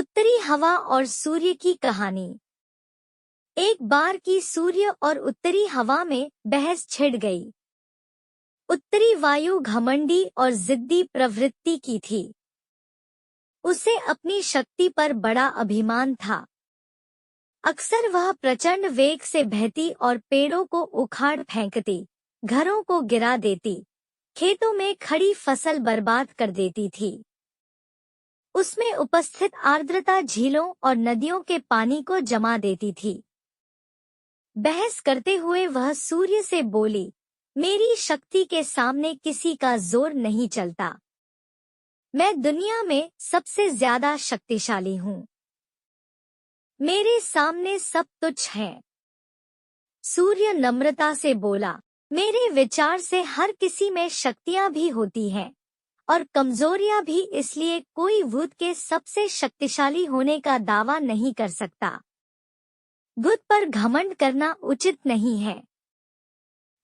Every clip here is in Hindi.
उत्तरी हवा और सूर्य की कहानी। एक बार की सूर्य और उत्तरी हवा में बहस छिड़ गई। उत्तरी वायु घमंडी और जिद्दी प्रवृत्ति की थी। उसे अपनी शक्ति पर बड़ा अभिमान था। अक्सर वह प्रचंड वेग से बहती और पेड़ों को उखाड़ फेंकती, घरों को गिरा देती, खेतों में खड़ी फसल बर्बाद कर देती थी। उसमें उपस्थित आर्द्रता झीलों और नदियों के पानी को जमा देती थी। बहस करते हुए वह सूर्य से बोली, मेरी शक्ति के सामने किसी का जोर नहीं चलता। मैं दुनिया में सबसे ज्यादा शक्तिशाली हूँ। मेरे सामने सब तुच्छ हैं। सूर्य नम्रता से बोला, मेरे विचार से हर किसी में शक्तियां भी होती हैं और कमजोरियां भी, इसलिए कोई भूत के सबसे शक्तिशाली होने का दावा नहीं कर सकता। भूत पर घमंड करना उचित नहीं है।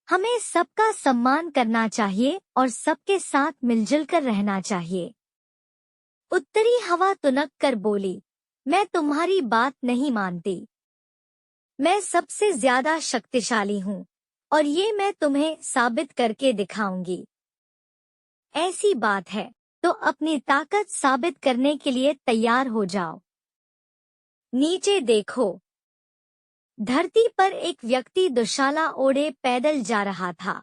हमें सबका सम्मान करना चाहिए और सबके साथ मिलजुल कर रहना चाहिए। उत्तरी हवा तुनक कर बोली, मैं तुम्हारी बात नहीं मानती। मैं सबसे ज्यादा शक्तिशाली हूँ और ये मैं तुम्हें साबित करके दिखाऊंगी। ऐसी बात है तो अपनी ताकत साबित करने के लिए तैयार हो जाओ। नीचे देखो। धरती पर एक व्यक्ति दुशाला ओढ़े पैदल जा रहा था।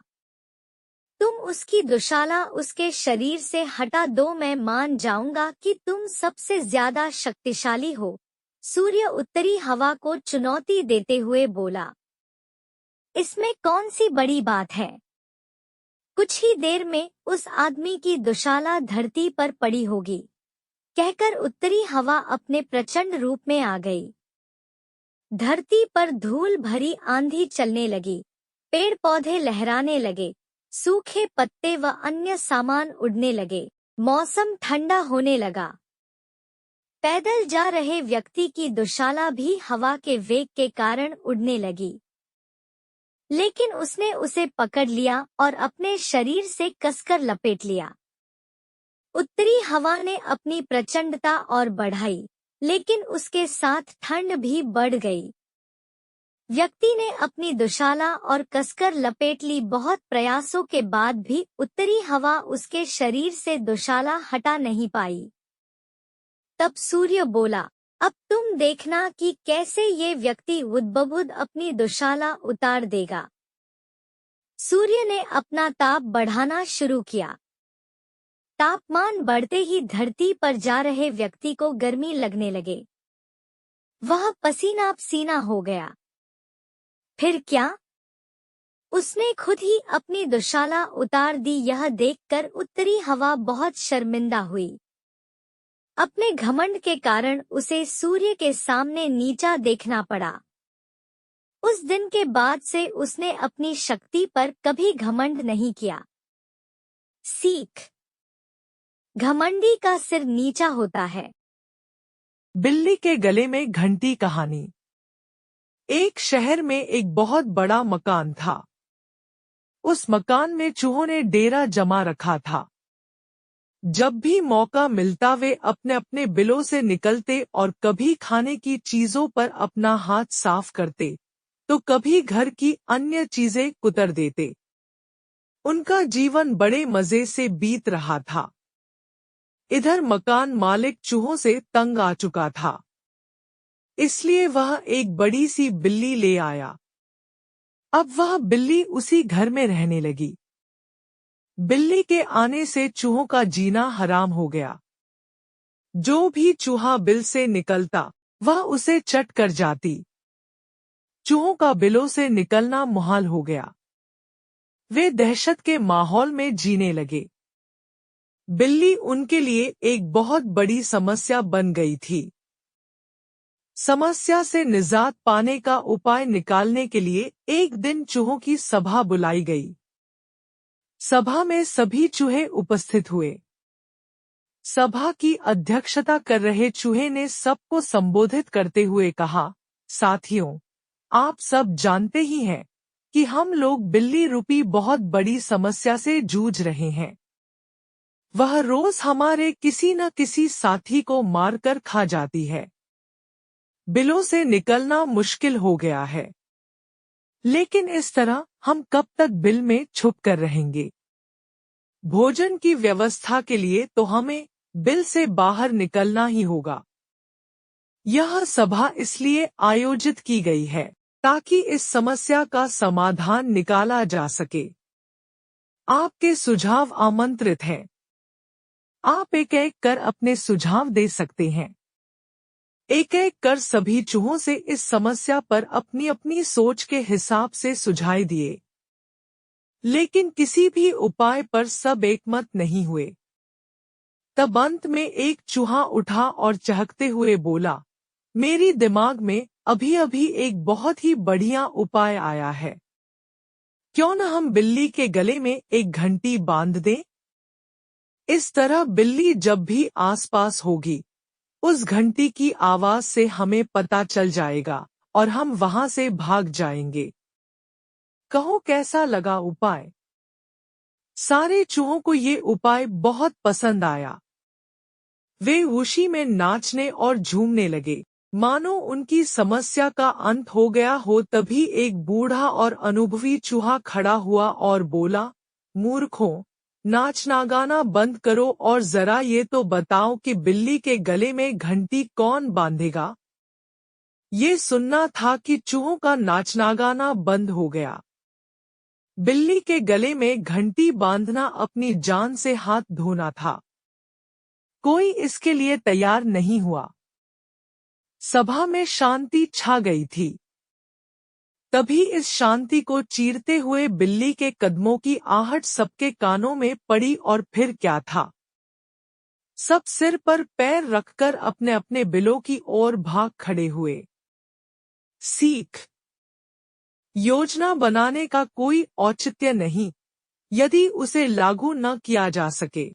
तुम उसकी दुशाला उसके शरीर से हटा दो, मैं मान जाऊंगा कि तुम सबसे ज्यादा शक्तिशाली हो। सूर्य उत्तरी हवा को चुनौती देते हुए बोला। इसमें कौन सी बड़ी बात है? कुछ ही देर में उस आदमी की दुशाला धरती पर पड़ी होगी, कहकर उत्तरी हवा अपने प्रचंड रूप में आ गई। धरती पर धूल भरी आंधी चलने लगी, पेड़ पौधे लहराने लगे, सूखे पत्ते व अन्य सामान उड़ने लगे, मौसम ठंडा होने लगा। पैदल जा रहे व्यक्ति की दुशाला भी हवा के वेग के कारण उड़ने लगी, लेकिन उसने उसे पकड़ लिया और अपने शरीर से कसकर लपेट लिया। उत्तरी हवा ने अपनी प्रचंडता और बढ़ाई, लेकिन उसके साथ ठंड भी बढ़ गई। व्यक्ति ने अपनी दुशाला और कसकर लपेट ली। बहुत प्रयासों के बाद भी उत्तरी हवा उसके शरीर से दुशाला हटा नहीं पाई। तब सूर्य बोला, अब तुम देखना कि कैसे ये व्यक्ति बुद्बुद अपनी दुशाला उतार देगा। सूर्य ने अपना ताप बढ़ाना शुरू किया। तापमान बढ़ते ही धरती पर जा रहे व्यक्ति को गर्मी लगने लगे। वह पसीना पसीना हो गया। फिर क्या? उसने खुद ही अपनी दुशाला उतार दी। यह देखकर उत्तरी हवा बहुत शर्मिंदा हुई। अपने घमंड के कारण उसे सूर्य के सामने नीचा देखना पड़ा। उस दिन के बाद से उसने अपनी शक्ति पर कभी घमंड नहीं किया। सीख: घमंडी का सिर नीचा होता है। बिल्ली के गले में घंटी कहानी। एक शहर में एक बहुत बड़ा मकान था। उस मकान में चूहों ने डेरा जमा रखा था। जब भी मौका मिलता वे अपने अपने बिलों से निकलते और कभी खाने की चीजों पर अपना हाथ साफ करते, तो कभी घर की अन्य चीजें कुतर देते। उनका जीवन बड़े मजे से बीत रहा था। इधर मकान मालिक चूहों से तंग आ चुका था, इसलिए वह एक बड़ी सी बिल्ली ले आया। अब वह बिल्ली उसी घर में रहने लगी। बिल्ली के आने से चूहों का जीना हराम हो गया। जो भी चूहा बिल से निकलता वह उसे चट कर जाती। चूहों का बिलों से निकलना मुहाल हो गया। वे दहशत के माहौल में जीने लगे। बिल्ली उनके लिए एक बहुत बड़ी समस्या बन गई थी। समस्या से निजात पाने का उपाय निकालने के लिए एक दिन चूहों की सभा बुलाई गई। सभा में सभी चूहे उपस्थित हुए। सभा की अध्यक्षता कर रहे चूहे ने सबको संबोधित करते हुए कहा, साथियों, आप सब जानते ही हैं कि हम लोग बिल्ली रूपी बहुत बड़ी समस्या से जूझ रहे हैं। वह रोज हमारे किसी न किसी साथी को मारकर खा जाती है। बिलों से निकलना मुश्किल हो गया है। लेकिन इस तरह हम कब तक बिल में छुप कर रहेंगे? भोजन की व्यवस्था के लिए तो हमें बिल से बाहर निकलना ही होगा। यह सभा इसलिए आयोजित की गई है ताकि इस समस्या का समाधान निकाला जा सके। आपके सुझाव आमंत्रित हैं। आप एक एक कर अपने सुझाव दे सकते हैं। एक एक कर सभी चूहों से इस समस्या पर अपनी अपनी सोच के हिसाब से सुझाव दिए, लेकिन किसी भी उपाय पर सब एकमत नहीं हुए। तब अंत में एक चूहा उठा और चहकते हुए बोला, मेरी दिमाग में अभी अभी एक बहुत ही बढ़िया उपाय आया है। क्यों न हम बिल्ली के गले में एक घंटी बांध दें? इस तरह बिल्ली जब भी आसपास होगी, उस घंटी की आवाज से हमें पता चल जाएगा और हम वहां से भाग जाएंगे। कहो कैसा लगा उपाय? सारे चूहों को ये उपाय बहुत पसंद आया। वे खुशी में नाचने और झूमने लगे, मानो उनकी समस्या का अंत हो गया हो। तभी एक बूढ़ा और अनुभवी चूहा खड़ा हुआ और बोला, मूर्खों, नाचना गाना बंद करो और जरा ये तो बताओ कि बिल्ली के गले में घंटी कौन बांधेगा? ये सुनना था कि चूहों का नाचना गाना बंद हो गया। बिल्ली के गले में घंटी बांधना अपनी जान से हाथ धोना था। कोई इसके लिए तैयार नहीं हुआ। सभा में शांति छा गई थी। तभी इस शांति को चीरते हुए बिल्ली के कदमों की आहट सबके कानों में पड़ी और फिर क्या था? सब सिर पर पैर रखकर अपने अपने बिलों की ओर भाग खड़े हुए। सीख: योजना बनाने का कोई औचित्य नहीं, यदि उसे लागू न किया जा सके।